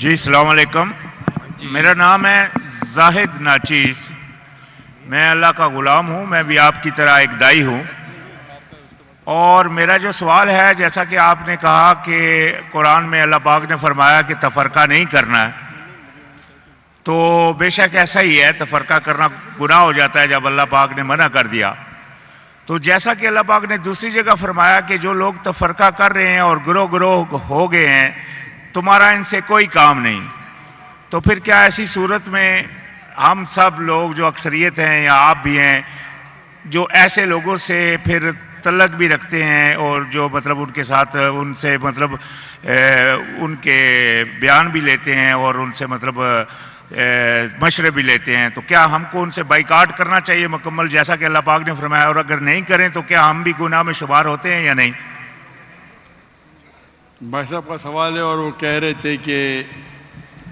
جی السلام علیکم. میرا نام ہے زاہد ناچیز. میں اللہ کا غلام ہوں. میں بھی آپ کی طرح ایک دائی ہوں. اور میرا جو سوال ہے، جیسا کہ آپ نے کہا کہ قرآن میں اللہ پاک نے فرمایا کہ تفرقہ نہیں کرنا ہے، تو بے شک ایسا ہی ہے. تفرقہ کرنا گناہ ہو جاتا ہے جب اللہ پاک نے منع کر دیا. تو جیسا کہ اللہ پاک نے دوسری جگہ فرمایا کہ جو لوگ تفرقہ کر رہے ہیں اور گروہ گروہ ہو گئے ہیں، تمہارا ان سے کوئی کام نہیں. تو پھر کیا ایسی صورت میں ہم سب لوگ جو اکثریت ہیں یا آپ بھی ہیں، جو ایسے لوگوں سے پھر تعلق بھی رکھتے ہیں اور جو مطلب ان کے ساتھ ان سے مطلب ان کے بیان بھی لیتے ہیں اور ان سے مطلب مشورے بھی لیتے ہیں، تو کیا ہم کو ان سے بائیکاٹ کرنا چاہیے مکمل جیسا کہ اللہ پاک نے فرمایا؟ اور اگر نہیں کریں تو کیا ہم بھی گناہ میں شمار ہوتے ہیں یا نہیں؟ بھائی صاحب کا سوال ہے اور وہ کہہ رہے تھے کہ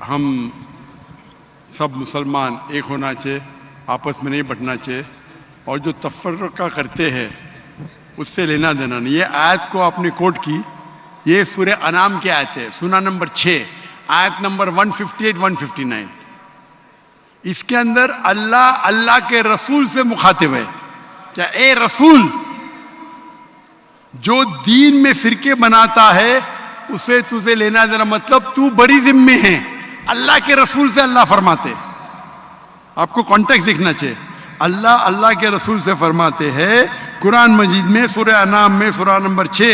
ہم سب مسلمان ایک ہونا چاہیے، آپس میں نہیں بٹنا چاہیے، اور جو تفرقہ کرتے ہیں اس سے لینا دینا نہیں. یہ آیت کو آپ نے کوٹ کی، یہ سورہ انعام کی آیت ہے، سورہ نمبر 6 آیت نمبر 158-159. اس کے اندر اللہ کے رسول سے مخاطب ہے. کیا اے رسول، جو دین میں فرقے بناتا ہے اسے تجھے لینا دینا، مطلب تو بڑی ذمہ ہے. اللہ کے رسول سے اللہ فرماتے، آپ کو کانٹیکٹ دیکھنا چاہیے. اللہ کے رسول سے فرماتے ہیں قرآن مجید میں سورہ انعام میں سورہ نمبر 6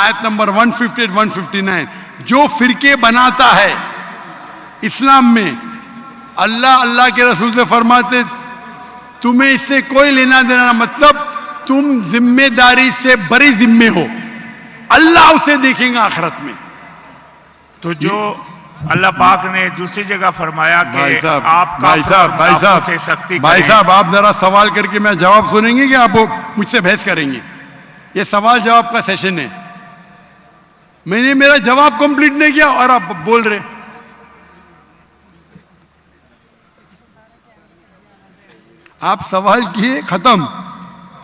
آیت نمبر 158-159، جو فرقے بناتا ہے اسلام میں، اللہ کے رسول سے فرماتے تمہیں اس سے کوئی لینا دینا، مطلب تم ذمہ داری سے بڑی ذمہ ہو، اللہ اسے دیکھیں گا آخرت میں. تو جو اللہ پاک نے دوسری جگہ فرمایا کہ آپ بھائی صاحب آپ ذرا سوال کر کے میں جواب سنیں گے کہ آپ مجھ سے بحث کریں گے؟ یہ سوال جواب کا سیشن ہے. میں نے میرا جواب کمپلیٹ نہیں کیا اور آپ بول رہے. آپ سوال کیے ختم.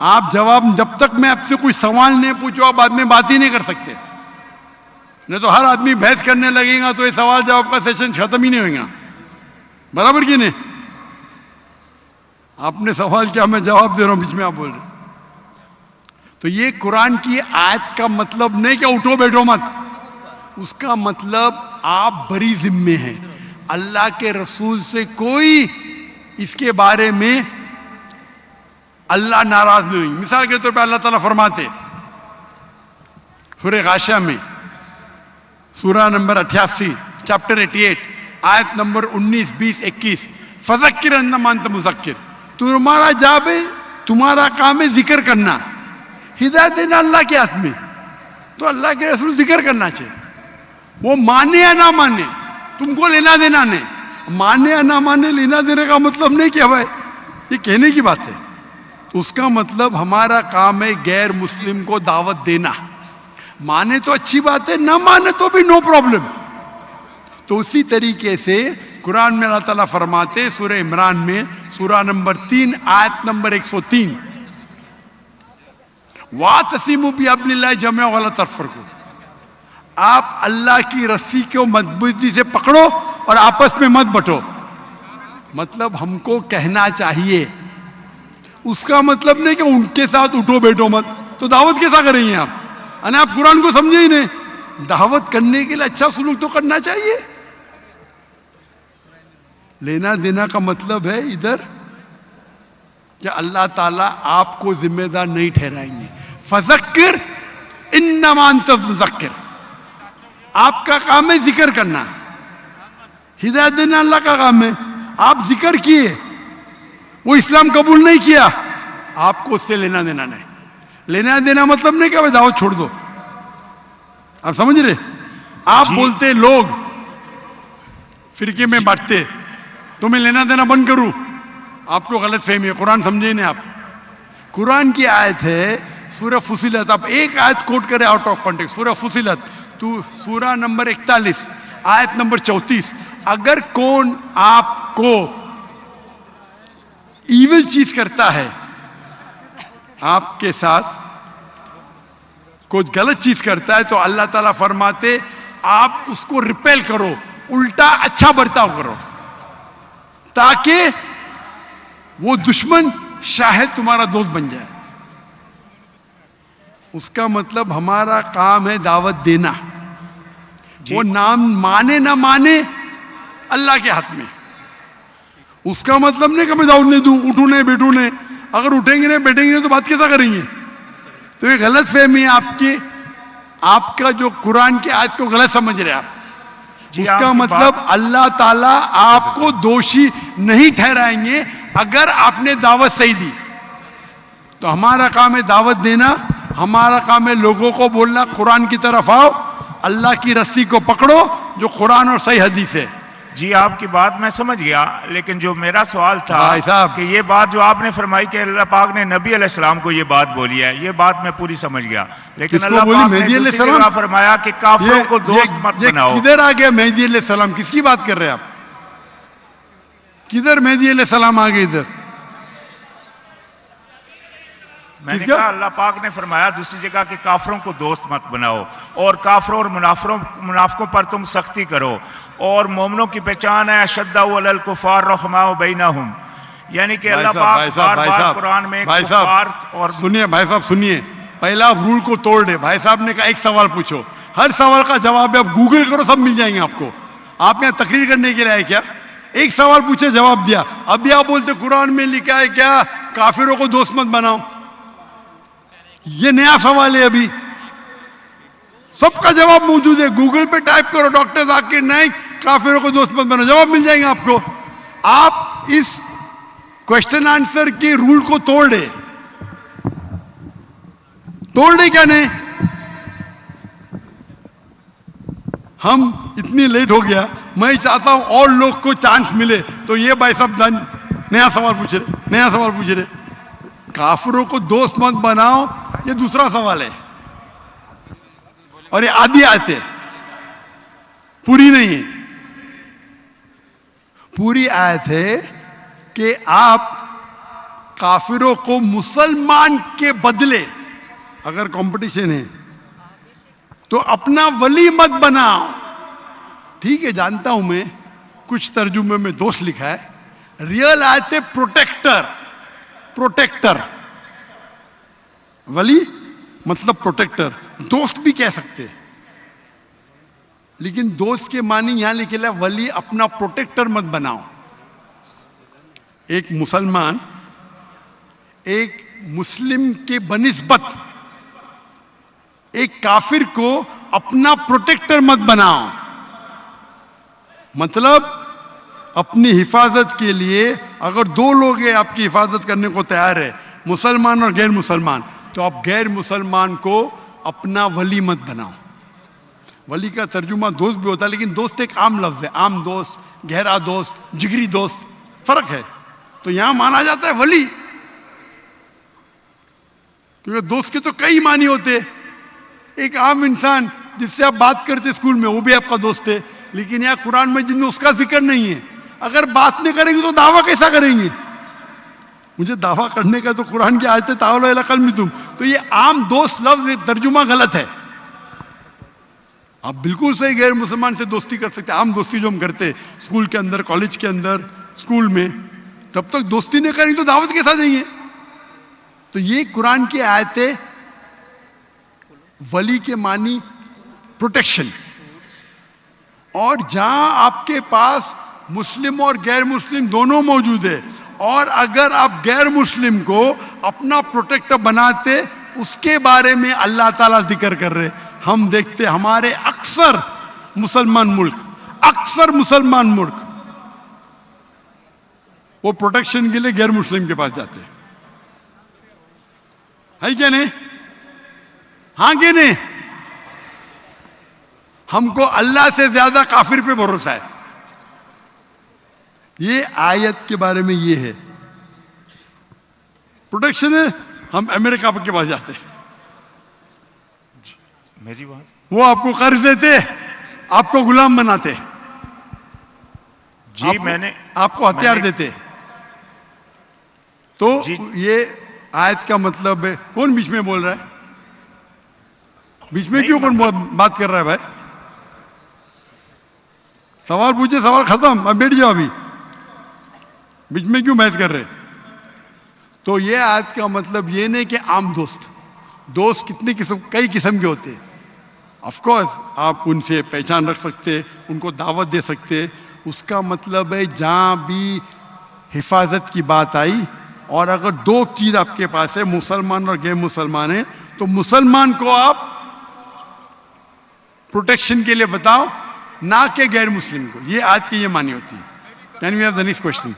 آپ جواب، جب تک میں آپ سے کوئی سوال نہیں پوچھو آپ بعد میں بات ہی نہیں کر سکتے. نہیں تو ہر آدمی بحث کرنے لگے گا تو یہ سوال جواب کا سیشن ختم ہی نہیں ہوئے گا. برابر کی نہیں؟ آپ نے سوال کیا، میں جواب دے رہا ہوں، بیچ میں آپ بول رہے. تو یہ قرآن کی آیت کا مطلب نہیں کہ اٹھو بیٹھو مت. اس کا مطلب آپ بڑی ذمہ ہیں. اللہ کے رسول سے کوئی اس کے بارے میں اللہ ناراض نہیں ہوئی. مثال کے طور پہ اللہ تعالیٰ فرماتے سورہ غاشیہ میں سورہ نمبر 88 چیپٹر 88 آیت نمبر 19, 20, 21، فذکر انما انت مذکر، تمہارا جاب ہے، تمہارا کام ہے ذکر کرنا، ہدایت دینا اللہ کے ہاتھ میں. تو اللہ کے رسول ذکر کرنا چاہیے. وہ مانے یا نہ مانے تم کو لینا دینا نہیں. مانے یا نہ مانے لینا دینے کا مطلب نہیں کہ بھائی یہ کہنے کی بات ہے. اس کا مطلب ہمارا کام ہے غیر مسلم کو دعوت دینا. مانے تو اچھی بات ہے، نہ مانے تو بھی نو پرابلم. تو اسی طریقے سے قرآن میں اللہ تعالیٰ فرماتے سورہ عمران میں سورہ نمبر 3 آیت نمبر 103، وَاعْتَصِمُوا بِحَبْلِ اللَّهِ جَمِيعًا وَلَا تَفَرَّقُوا، آپ اللہ کی رسی کو مضبوطی سے پکڑو اور آپس میں مت بٹو. مطلب ہم کو کہنا چاہیے، اس کا مطلب نہیں کہ ان کے ساتھ اٹھو بیٹھو مت. تو دعوت کیسا کریں گے آپ؟ یعنی آپ قرآن کو سمجھے ہی نہیں. دعوت کرنے کے لیے اچھا سلوک تو کرنا چاہیے. لینا دینا کا مطلب ہے ادھر کہ اللہ تعالیٰ آپ کو ذمہ دار نہیں ٹھہرائیں گے. فذکر انما انت مذکر، آپ کا کام ہے ذکر کرنا، ہدایت دینا اللہ کا کام ہے. آپ ذکر کیے، وہ اسلام قبول نہیں کیا، آپ کو اس سے لینا دینا نہیں. لینا دینا مطلب نہیں کہ دعوت چھوڑ دو. آپ سمجھ رہے؟ آپ بولتے لوگ فرقے میں بانٹتے تو میں لینا دینا بند کروں، آپ کو غلط فہمی ہے. قرآن سمجھے نہیں آپ. قرآن کی آیت ہے سورہ فصلت، آپ ایک آیت کوٹ کریں آؤٹ آف کانٹیکسٹ. سورہ فصلت تو سورہ نمبر 41 آیت نمبر 34، اگر کون آپ کو ایول چیز کرتا ہے، آپ کے ساتھ کچھ غلط چیز کرتا ہے، تو اللہ تعالیٰ فرماتے آپ اس کو ریپیل کرو، الٹا اچھا برتاؤ کرو تاکہ وہ دشمن شاید تمہارا دوست بن جائے. اس کا مطلب ہمارا کام ہے دعوت دینا. وہ نام مانے نہ مانے اللہ کے ہاتھ میں. اس کا مطلب نہیں کہ میں دعوت نہیں دوں, اٹھوں نہیں بیٹھوں نہیں. اگر اٹھیں گے نہیں بیٹھیں گے نہیں تو بات کیسا کریں گے؟ تو یہ غلط فہمی ہے آپ کی. آپ کا جو قرآن کی آیت کو غلط سمجھ رہے آپ. اس کا مطلب اللہ تعالیٰ آپ کو دوشی نہیں ٹھہرائیں گے اگر آپ نے دعوت صحیح دی. تو ہمارا کام ہے دعوت دینا, ہمارا کام ہے لوگوں کو بولنا قرآن کی طرف آؤ, اللہ کی رسی کو پکڑو جو قرآن اور صحیح حدیث ہے. جی آپ کی بات میں سمجھ گیا, لیکن جو میرا سوال تھا بھائی صاحب, کہ یہ بات جو آپ نے فرمائی کہ اللہ پاک نے نبی علیہ السلام کو یہ بات بولی ہے, یہ بات میں پوری سمجھ گیا. لیکن اللہ پاک نے دوسری جگہ فرمایا کہ کافروں کو دوست مت بناؤ. کدھر آ گیا مہدی علیہ السلام؟ کس کی بات کر رہے ہیں آپ؟ کدھر مہدی علیہ السلام آ گئے ادھر؟ میں نے کہا اللہ پاک نے فرمایا دوسری جگہ کہ کافروں کو دوست مت بناؤ اور کافروں اور منافقوں پر تم سختی کرو, اور مومنوں کی پہچان ہے اشداء علی الکفار رحماء بینہم. یعنی کہ اللہ پاک بار بار قرآن میں کفار اور سنیے بھائی صاحب سنیے, پہلا آپ رول کو توڑ دے. بھائی صاحب نے کہا ایک سوال پوچھو, ہر سوال کا جواب آپ گوگل کرو سب مل جائیں گے آپ کو. آپ یہاں تقریر کرنے کے لیے آئے کیا؟ ایک سوال پوچھے جواب دیا. ابھی آپ بولتے قرآن میں لکھا ہے کیا کافروں کو دوست مت بناؤ؟ یہ نیا سوال ہے. ابھی سب کا جواب موجود ہے, گوگل پہ ٹائپ کرو ڈاکٹر ذاکر نائک کافروں کو دوست مت بناؤ, جواب مل جائیں گے آپ کو. آپ اس کوشچن آنسر کے رول کو توڑ دے کیا نہیں؟ ہم اتنی لیٹ ہو گیا. میں چاہتا ہوں اور لوگ کو چانس ملے. تو یہ بھائی صاحب نیا سوال پوچھ رہے کافروں کو دوست مت بناؤ, یہ دوسرا سوال ہے. اور یہ آدھی آیت ہے, پوری نہیں ہے. پوری آیت ہے کہ آپ کافروں کو مسلمان کے بدلے, اگر کمپٹیشن ہے تو اپنا ولی مت بناؤ. ٹھیک ہے جانتا ہوں میں, کچھ ترجمے میں دوست لکھا ہے. ریئل آیت ہے پروٹیکٹر. ولی مطلب پروٹیکٹر, دوست بھی کہہ سکتے, لیکن دوست کے معنی یہاں لکھے ہے ولی اپنا پروٹیکٹر مت بناؤ. ایک مسلمان ایک مسلم کے بنسبت ایک کافر کو اپنا پروٹیکٹر مت بناؤ. مطلب اپنی حفاظت کے لیے اگر دو لوگ ہیں آپ کی حفاظت کرنے کو تیار ہے, مسلمان اور غیر مسلمان, تو آپ غیر مسلمان کو اپنا ولی مت بناؤ. ولی کا ترجمہ دوست بھی ہوتا ہے, لیکن دوست ایک عام لفظ ہے. عام دوست, گہرا دوست, جگری دوست, فرق ہے. تو یہاں مانا جاتا ہے ولی, کیونکہ دوست کے تو کئی معنی ہوتے. ایک عام انسان جس سے آپ بات کرتے اسکول میں, وہ بھی آپ کا دوست ہے. لیکن یہاں قرآن میں جن میں اس کا ذکر نہیں ہے, اگر بات نہیں کریں گے تو دعویٰ کیسا کریں گے؟ مجھے دعویٰ کرنے کا تو قرآن کی آیت ہے تعالوا الی کلمۃ. تو یہ عام دوست لفظ ترجمہ غلط ہے. آپ بالکل صحیح غیر مسلمان سے دوستی کر سکتے. عام دوستی جو ہم کرتے اسکول کے اندر, کالج کے اندر, اسکول میں, تب تک دوستی نہیں کریں گے تو دعوت کیسا دیں گے؟ تو یہ قرآن کی آیت ہے. ولی کے معنی پروٹیکشن. اور جہاں آپ کے پاس مسلم اور غیر مسلم دونوں موجود ہے, اور اگر آپ غیر مسلم کو اپنا پروٹیکٹر بناتے, اس کے بارے میں اللہ تعالیٰ ذکر کر رہے. ہم دیکھتے ہمارے اکثر مسلمان ملک وہ پروٹیکشن کے لیے غیر مسلم کے پاس جاتے ہے کیا نہیں؟ ہاں کہ نہیں؟ ہم کو اللہ سے زیادہ کافر پہ بھروسہ ہے. یہ آیت کے بارے میں یہ ہے پروٹیکشن ہے. ہم امریکہ کے پاس جاتے ہیں, میری بات, وہ آپ کو قرض دیتے, آپ کو غلام بناتے, جی میں نے آپ کو ہتھیار دیتے. تو یہ آیت کا مطلب ہے. کون بیچ میں بول رہا ہے؟ بیچ میں کیوں کون بات کر رہا ہے بھائی؟ سوال پوچھے, سوال ختم, اب بیٹھ جاؤ, ابھی بیچ میں کیوں بحث کر رہے؟ تو یہ آج کا مطلب یہ نہیں کہ عام دوست کتنے قسم, کئی قسم کے ہوتے ہیں. آف کورس آپ ان سے پہچان رکھ سکتے, ان کو دعوت دے سکتے. اس کا مطلب ہے جہاں بھی حفاظت کی بات آئی, اور اگر دو چیز آپ کے پاس ہے, مسلمان اور غیر مسلمان ہے, تو مسلمان کو آپ پروٹیکشن کے لیے بتاؤ, نہ کہ غیر مسلم کو. یہ آج کی یہ معنی ہوتی ہے. Can we have the next question?